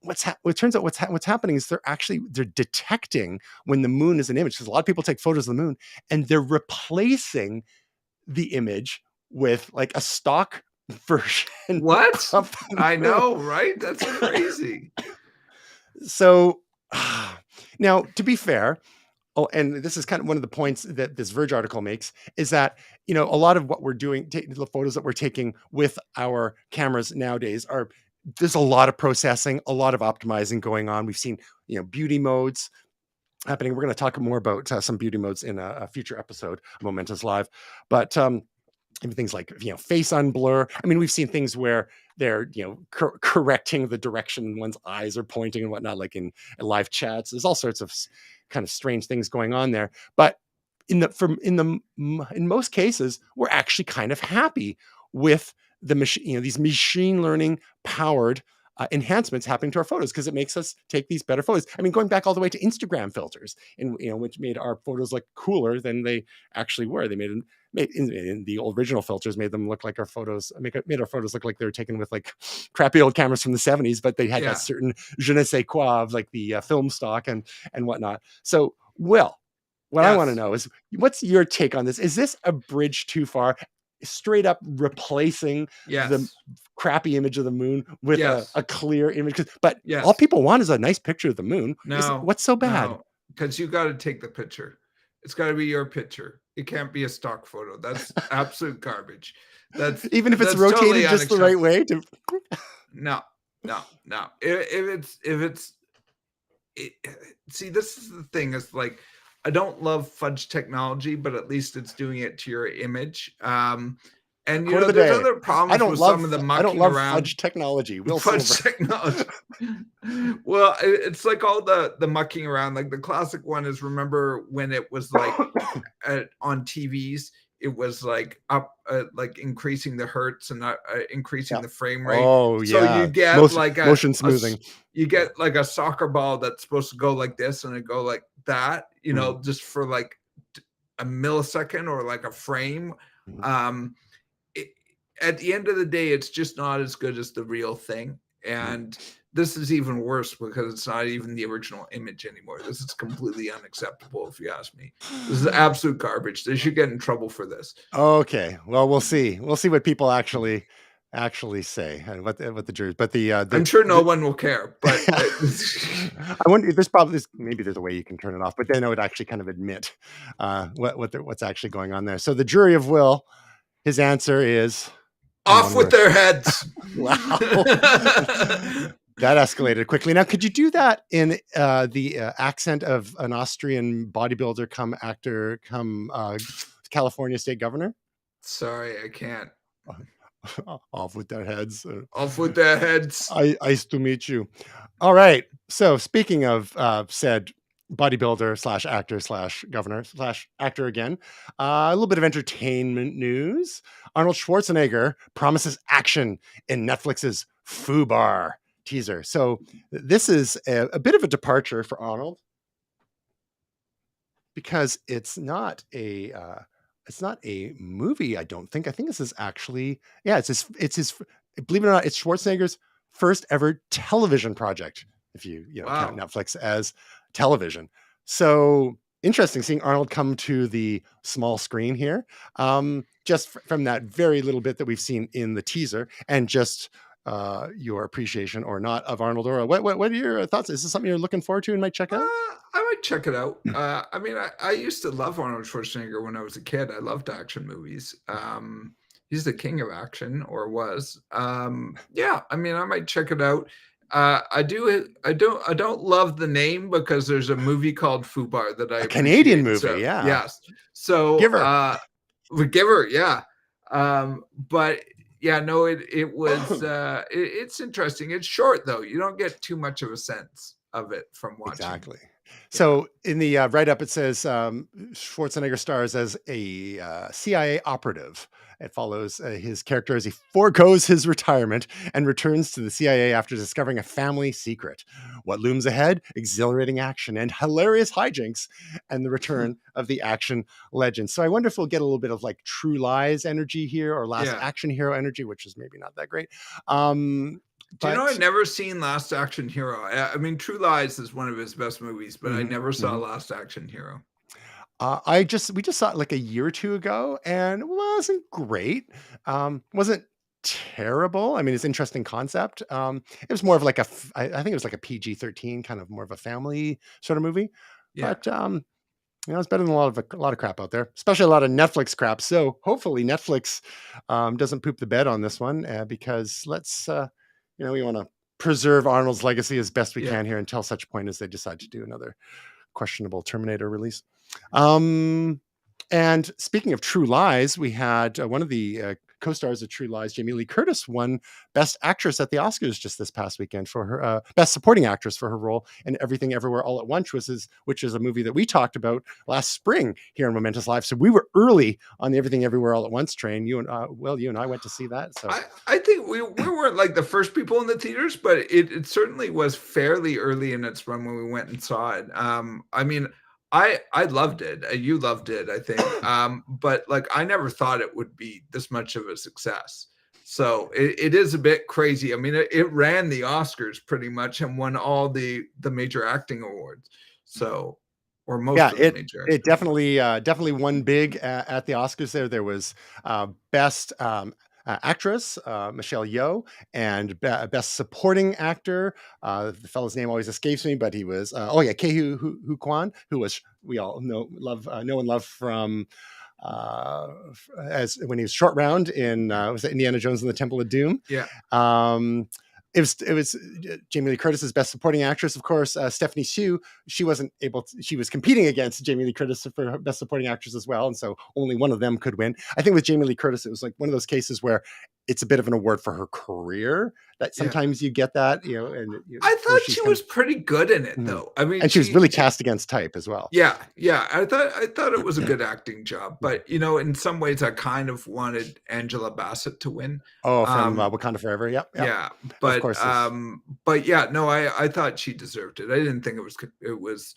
It turns out what's happening is they're detecting when the moon is an image, because a lot of people take photos of the moon and they're replacing the image with like a stock version. What? I know, right? That's crazy. So now, to be fair, and this is kind of one of the points that this Verge article makes, is that, a lot of what we're doing, the photos that we're taking with our cameras nowadays there's a lot of processing, a lot of optimizing going on. We've seen, beauty modes happening. We're going to talk more about some beauty modes in a future episode of Momentous Live. But things like, face unblur. I mean, we've seen things where they're, correcting the direction one's eyes are pointing and whatnot, like in live chats. There's all sorts of kind of strange things going on there. But in most cases, we're actually kind of happy with the machine, these machine learning powered enhancements happening to our photos, because it makes us take these better photos. I mean, going back all the way to Instagram filters, and which made our photos look cooler than they actually were. They made in the original filters made them look like our photos made our photos look like they were taken with like crappy old cameras from the 70s, but they had that certain je ne sais quoi of like the film stock and whatnot. So, Will, what I want to know is, what's your take on this? Is this a bridge too far? Straight up replacing the crappy image of the moon with a clear image, but all people want is a nice picture of the moon. What's so bad? Because you got to take the picture. It's got to be your picture. It can't be a stock photo. That's absolute garbage. That's even if it's rotated totally just the right way to. No. If it's see, this is the thing. Is like, I don't love fudge technology, but at least it's doing it to your image. And there's other problems with some of the mucking around. Fudge technology. Technology. Well, it's like all the mucking around. Like the classic one is, remember when it was like on TVs, it was like up, like increasing the hertz and increasing the frame rate. Oh yeah. So you get motion smoothing. You get like a soccer ball that's supposed to go like this and it go like that. Just for like a millisecond or like a frame. At the end of the day, it's just not as good as the real thing. And this is even worse because it's not even the original image anymore. This is completely unacceptable, if you ask me. This is absolute garbage. They should get in trouble for this. Okay. Well, we'll see. We'll see what people actually say and what the jury. But I'm sure no one will care. But I wonder. Maybe there's a way you can turn it off, but then I would actually kind of admit what's actually going on there. So the jury of Will, his answer is off with their heads. Wow. That escalated quickly. Now, could you do that in the accent of an Austrian bodybuilder come actor come California state governor? Sorry, I can't. Off with their heads. Off with their heads. Nice to meet you. All right. So speaking of said bodybuilder / actor / governor / actor again, a little bit of entertainment news. Arnold Schwarzenegger promises action in Netflix's FUBAR teaser. So this is a bit of a departure for Arnold, because it's not a movie. I don't think. I think this is actually, it's his. Believe it or not, it's Schwarzenegger's first ever television project. If you count Netflix as television. So interesting seeing Arnold come to the small screen here. Just from that very little bit that we've seen in the teaser, and just your appreciation or not of Arnold Ora. What are your thoughts? Is this something you're looking forward to and might check out? I might check it out. I mean, I used to love Arnold Schwarzenegger when I was a kid. I loved action movies. He's the king of action, or was. Yeah, I mean, I might check it out. I don't love the name because there's a movie called Fubar that I A Canadian appreciate. movie, So yeah. yes, so Giver. the Giver, yeah. But yeah, no, it was it's interesting. It's short though. You don't get too much of a sense of it from watching. Exactly. Yeah. So in the write-up, it says Schwarzenegger stars as a CIA operative. It follows his character as he foregoes his retirement and returns to the CIA after discovering a family secret. What looms ahead? Exhilarating action and hilarious hijinks, and the return of the action legend. So I wonder if we'll get a little bit of like True Lies energy here, or Last Yeah. Action Hero energy, which is maybe not that great. Do you know But I've never seen Last Action Hero? I mean, True Lies is one of his best movies, but I mhm, never saw mhm. Last Action Hero. We just saw it like a year or two ago, and it wasn't great. Wasn't terrible. I mean, it's an interesting concept. It was more of like I think it was like a PG-13, kind of more of a family sort of movie. Yeah. But it's better than a lot of crap out there, especially a lot of Netflix crap. So hopefully Netflix doesn't poop the bed on this one, because we want to preserve Arnold's legacy as best we Yeah. can here until such point as they decide to do another questionable Terminator release. Um, and speaking of True Lies, we had one of the co-stars of True Lies, Jamie Lee Curtis, won Best Actress at the Oscars just this past weekend for her Best Supporting Actress for her role in Everything Everywhere All at Once, which is a movie that we talked about last spring here in Momentous Live. So we were early on the Everything Everywhere All at Once train. You and I went to see that. So I think we weren't like the first people in the theaters, but it certainly was fairly early in its run when we went and saw it. I mean, I loved it. You loved it, I think. But like I never thought it would be this much of a success. So it is a bit crazy. I mean, it ran the Oscars pretty much and won all the major acting awards. So, or yeah, most of the major it acting awards. definitely won big at the Oscars. There was best actress, Michelle Yeoh, and best supporting actor. The fellow's name always escapes me, but he was Ke Hu Kwan, who was we all know and love from as when he was Short Round in was it Indiana Jones and the Temple of Doom. Yeah. Um, it was Jamie Lee Curtis's Best Supporting Actress, of course. Stephanie Hsu, she wasn't able to, she was competing against Jamie Lee Curtis for Best Supporting Actress as well, and so only one of them could win. I think with Jamie Lee Curtis, it was like one of those cases where it's a bit of an award for her career. That Yeah. sometimes you get that, I where thought she's she kind was pretty good in it, of, though. I mean, and she was really cast against type as well. yeah, yeah. I thought it was a good acting job, but in some ways, I kind of wanted Angela Bassett to win. Oh, from Um, Wakanda Forever. Yep, yep. yeah, Of course, this. but yeah, no, I thought she deserved it. I didn't think it was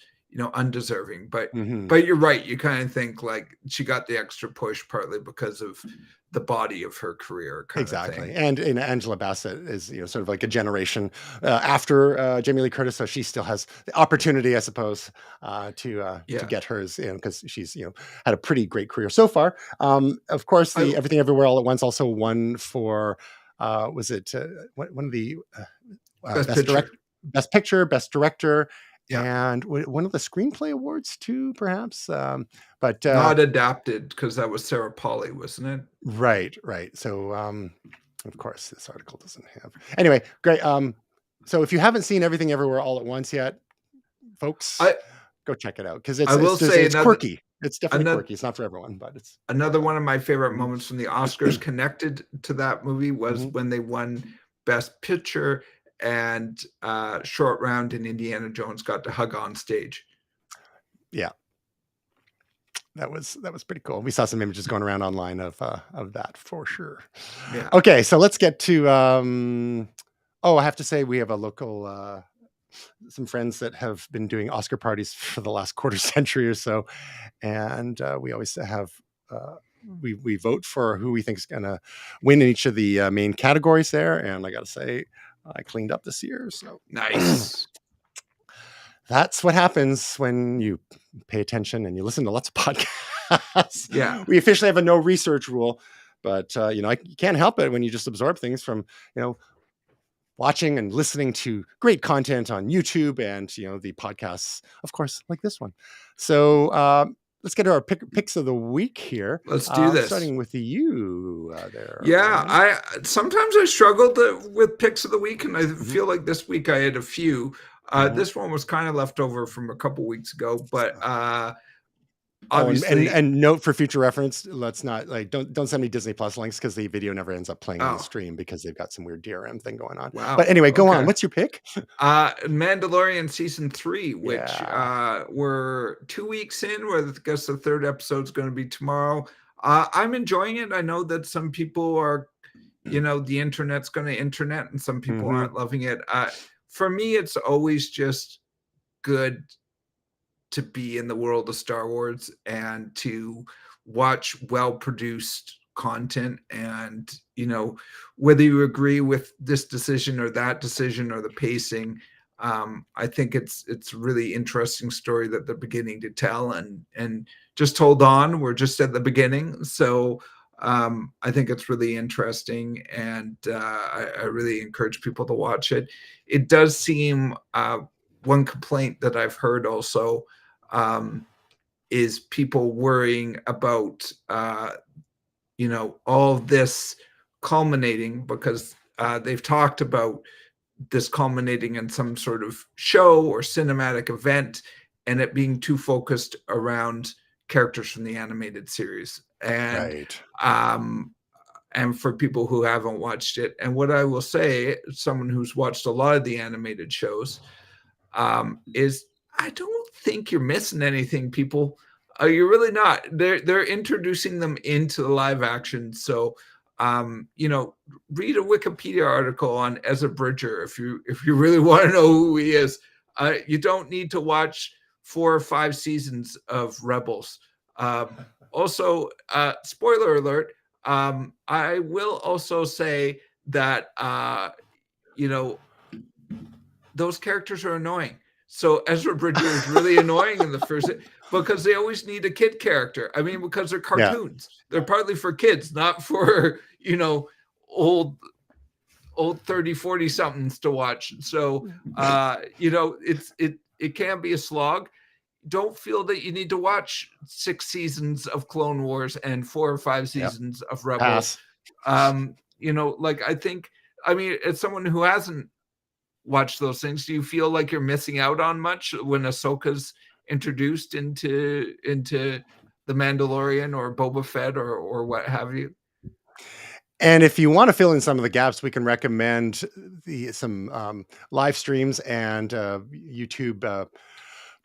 undeserving, Mhm. but you're right. You kind of think like she got the extra push partly because of the body of her career, kind of Exactly, thing. and Angela Bassett is sort of like a generation after Jamie Lee Curtis, so she still has the opportunity, I suppose, to Yeah, get hers, because she's had a pretty great career so far. Of course, I the Everything Everywhere All at Once also won for was it one of the best picture. best picture, best director, Yeah, and one of the screenplay awards too, perhaps. But not adapted because that was Sarah Polley, wasn't it? Right, right. So, of course, this article doesn't have. Anyway, great. So if you haven't seen Everything Everywhere All at Once yet, folks, I go check it out because I will say it's quirky. It's definitely another quirky. It's not for everyone, but it's. another one of my favorite Mhm. moments from the Oscars connected to that movie was Mhm. when they won Best Picture and Short Round and Indiana Jones got to hug on stage. Yeah, that was pretty cool. We saw some images going around online of that for sure. Yeah. Okay, so let's get to. Oh, I have to say we have a local. Some friends that have been doing Oscar parties for the last quarter century or so, and we always have we vote for who we think is going to win in each of the main categories there. And I got to say, I cleaned up this year, so Nice. That's what happens when you pay attention and you listen to lots of podcasts. Yeah. We officially have a no research rule, but you can't help it when you just absorb things from, watching and listening to great content on YouTube and, the podcasts, of course, like this one. So let's get to our picks of the week here. Let's do this. Starting with you there, Yeah, Ryan. I sometimes I struggled with picks of the week, and I feel like this week I had a few. This one was kind of left over from a couple weeks ago, but obviously, and note for future reference, let's not don't send me Disney Plus links because the video never ends up playing on the stream because they've got some weird DRM thing going on. Wow. But anyway, go on. What's your pick? Mandalorian season 3, which we're 2 weeks in. Where I guess the third episode is going to be tomorrow. I'm enjoying it. I know that some people are, the internet's going to internet, and some people aren't loving it. For me, it's always just good to be in the world of Star Wars and to watch well-produced content. And, whether you agree with this decision or that decision or the pacing, I think it's a really interesting story that they're beginning to tell, and just hold on. We're just at the beginning. So I think it's really interesting, and I really encourage people to watch it. It does seem one complaint that I've heard also is people worrying about all of this culminating, because they've talked about this culminating in some sort of show or cinematic event, and it being too focused around characters from the animated series. And and for people who haven't watched it, and what I will say, someone who's watched a lot of the animated shows, is I don't think you're missing anything, people. You're really not. They're introducing them into the live action. So, read a Wikipedia article on Ezra Bridger if you really want to know who he is. You don't need to watch 4 or 5 seasons of Rebels. Also, spoiler alert. I will also say that those characters are annoying. So Ezra Bridger is really annoying in the first, because they always need a kid character. I mean, because they're cartoons. Yeah. They're partly for kids, not for, old 30, 40 somethings to watch. So, it can be a slog. Don't feel that you need to watch 6 seasons of Clone Wars and 4 or 5 seasons of Rebels. I mean, as someone who hasn't watch those things, do you feel like you're missing out on much when Ahsoka's introduced into the Mandalorian or Boba Fett or what have you? And if you want to fill in some of the gaps, we can recommend some live streams and YouTube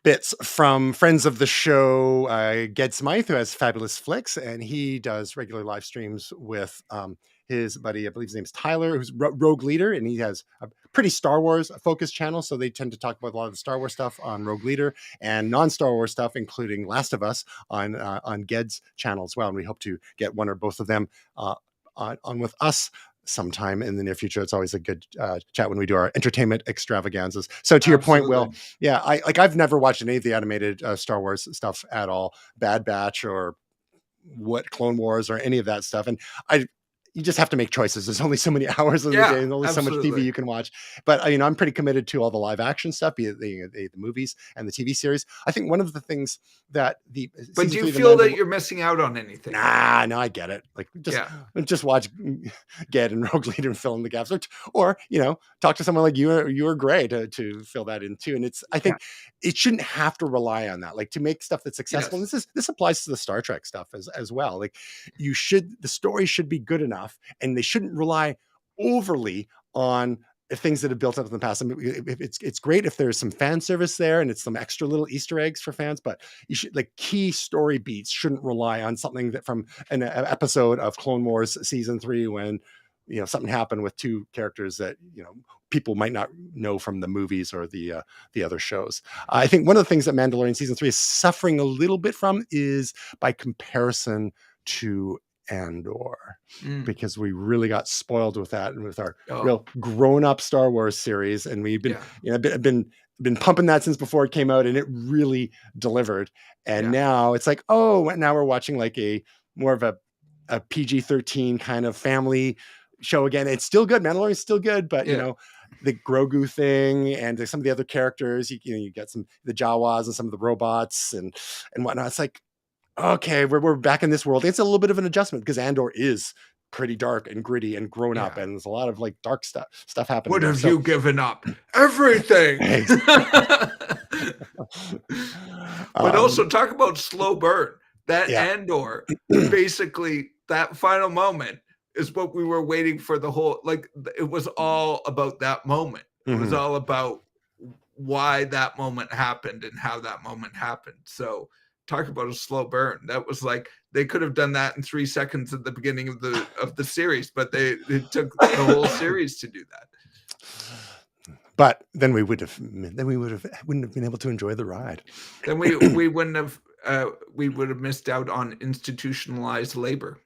bits from friends of the show, Ged Smythe, who has Fabulous Flicks, and he does regular live streams with his buddy, I believe his name's Tyler, who's Rogue Leader, and he has a pretty Star Wars focused channel. So they tend to talk about a lot of the Star Wars stuff on Rogue Leader, and non-Star Wars stuff, including Last of Us, on Ged's channel as well. And we hope to get one or both of them on with us sometime in the near future. It's always a good chat when we do our entertainment extravaganzas. So to your point, Will, yeah, I've never watched any of the animated Star Wars stuff at all, Bad Batch or Clone Wars or any of that stuff. And you just have to make choices. There's only so many hours in the day and only so much TV you can watch. But I'm pretty committed to all the live action stuff, be it the movies and the TV series. I think one of the things that but do you feel that you're missing out on anything? Nah, no, I get it. Like just watch Ged and Rogue Leader and fill in the gaps, or talk to someone like you. You are great to fill that in too. And I think it shouldn't have to rely on that, like to make stuff that's accessible. Yes. And this applies to the Star Trek stuff as well. Like the story should be good enough, and they shouldn't rely overly on things that have built up in the past. I mean, it's great if there's some fan service there and it's some extra little Easter eggs for fans, but you should, like, key story beats shouldn't rely on something that from an episode of Clone Wars season 3 when something happened with 2 characters that people might not know from the movies or the other shows. I think one of the things that Mandalorian season 3 is suffering a little bit from is by comparison to Andor, because we really got spoiled with that and with our real grown-up Star Wars series, and we've been been been pumping that since before it came out, and it really delivered. And Yeah. now it's like, oh, now we're watching like a more of a PG-13 kind of family show again. It's still good. Mandalorian's still good, but Yeah. the Grogu thing and some of the other characters, you get the Jawas and some of the robots and whatnot. It's like, okay, we're back in this world. It's a little bit of an adjustment because Andor is pretty dark and gritty and grown up, Yeah. and there's a lot of like dark stuff happening. What there. have you given up? Everything. But also talk about slow burn. That Andor, basically, that final moment is what we were waiting for the whole, like, it was all about that moment. It was all about why that moment happened and how that moment happened. So talk about a slow burn. That was like, they could have done that in 3 seconds at the beginning of the series, but it took the whole series to do that. But then we wouldn't have been able to enjoy the ride. Then we wouldn't have we would have missed out on institutionalized labor.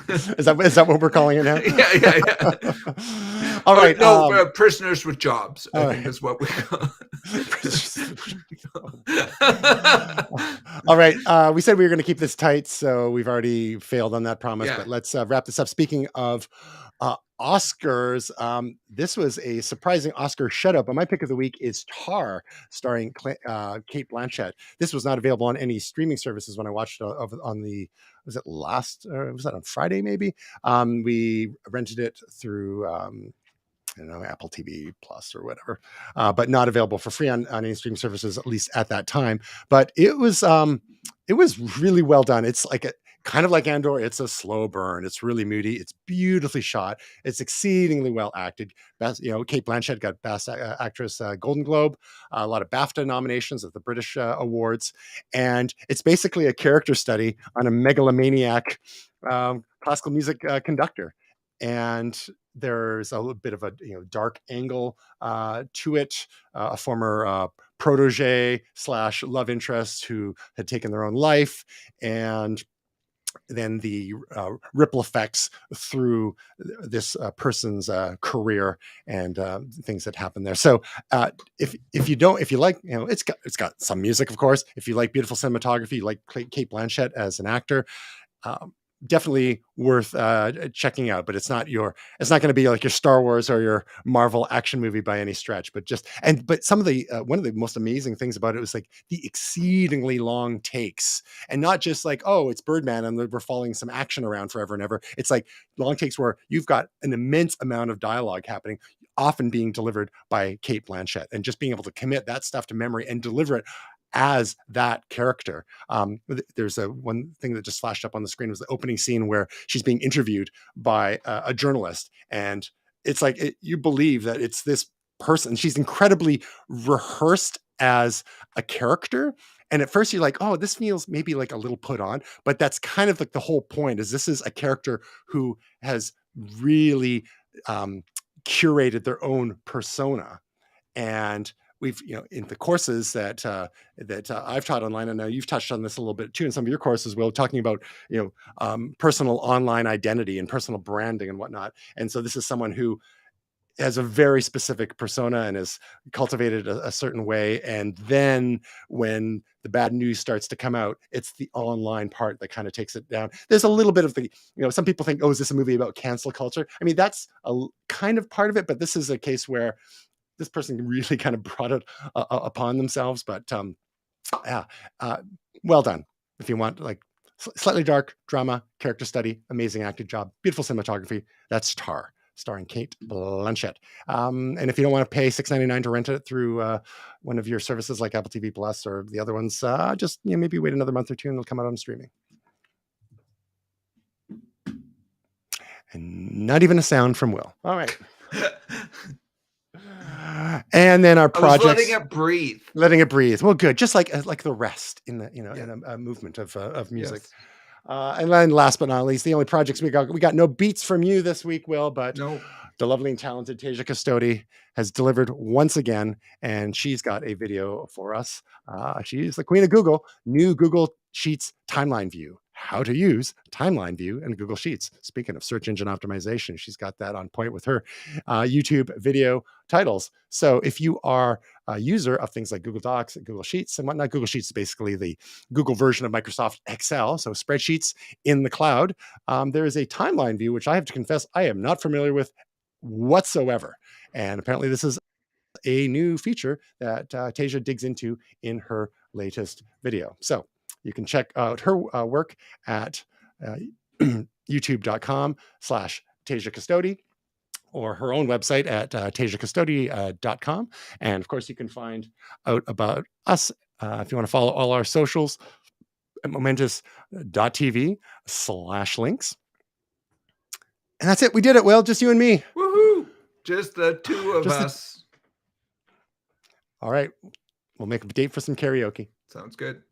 Is that what we're calling it now? Yeah. All right. Prisoners with jobs, I think is what we call it. All right. We said we were going to keep this tight, so we've already failed on that promise. But let's wrap this up. Speaking of Oscars, this was a surprising Oscar shutout, but my pick of the week is Tar, starring Cate Blanchett. This was not available on any streaming services when I watched it on the, was it on Friday maybe? We rented it through Apple TV Plus or whatever, but not available for free on any streaming services, at least at that time. But it was really well done. It's like kind of like Andor, it's a slow burn. It's really moody. It's beautifully shot. It's exceedingly well acted. Cate Blanchett got Best Actress Golden Globe, a lot of BAFTA nominations at the British Awards, and it's basically a character study on a megalomaniac classical music conductor. And there's a little bit of a dark angle to it. A former protege / love interest who had taken their own life, and then the ripple effects through this person's career and things that happen there. So if you like, it's got some music, of course. If you like beautiful cinematography, you like Cate Blanchett as an actor, definitely worth checking out. But it's not going to be like your Star Wars or your Marvel action movie by any stretch. But some of the one of the most amazing things about it was like the exceedingly long takes, and not just like, oh, it's Birdman and we're following some action around forever and ever. It's like long takes where you've got an immense amount of dialogue happening, often being delivered by Cate Blanchett, and just being able to commit that stuff to memory and deliver it as that character. There's one thing that just flashed up on the screen was the opening scene where she's being interviewed by a journalist, and it's like you believe that it's this person. She's incredibly rehearsed as a character, and at first you're like, oh, this feels maybe like a little put on, but that's kind of like the whole point. Is this is a character who has really curated their own persona. And we've, in the courses that I've taught online, and now you've touched on this a little bit too in some of your courses, Will, talking about, personal online identity and personal branding and whatnot. And so this is someone who has a very specific persona and is cultivated a certain way. And then when the bad news starts to come out, it's the online part that kind of takes it down. There's a little bit of the, some people think, oh, is this a movie about cancel culture? I mean, that's a kind of part of it, but this is a case where this person really kind of brought it upon themselves. But well done. If you want like slightly dark drama, character study, amazing acting job, beautiful cinematography, that's Tar, starring Cate Blanchett. And if you don't want to pay $6.99 to rent it through one of your services like Apple TV Plus or the other ones, just maybe wait another month or two and it'll come out on streaming. And not even a sound from Will. All right. And then our projects, letting it breathe. Well, good. Just like the rest in the, in a movement of music. Yes. And then last but not least, the only projects we got no beats from you this week, Will, but the lovely and talented Tasia Custodi has delivered once again, and she's got a video for us. She's the queen of Google. New Google Sheets timeline view how to use timeline view in Google Sheets. Speaking of search engine optimization, she's got that on point with her YouTube video titles. So if you are a user of things like Google Docs and Google Sheets and whatnot, Google Sheets is basically the Google version of Microsoft Excel, so spreadsheets in the cloud. There is a timeline view, which I have to confess I am not familiar with whatsoever. And apparently, this is a new feature that Tasia digs into in her latest video. So you can check out her work at youtube.com/Tasia Custodi, or her own website at tasiacustodi.com. And of course, you can find out about us if you want to follow all our socials at momentous.tv/links. And that's it. We did it, Will. Just you and me. Woohoo! Just the two of us. All right. We'll make a date for some karaoke. Sounds good.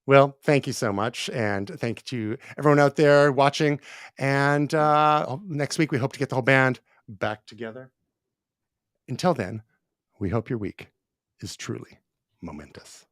Well, thank you so much. And thank you to everyone out there watching. And next week, we hope to get the whole band back together. Until then, we hope your week is truly momentous.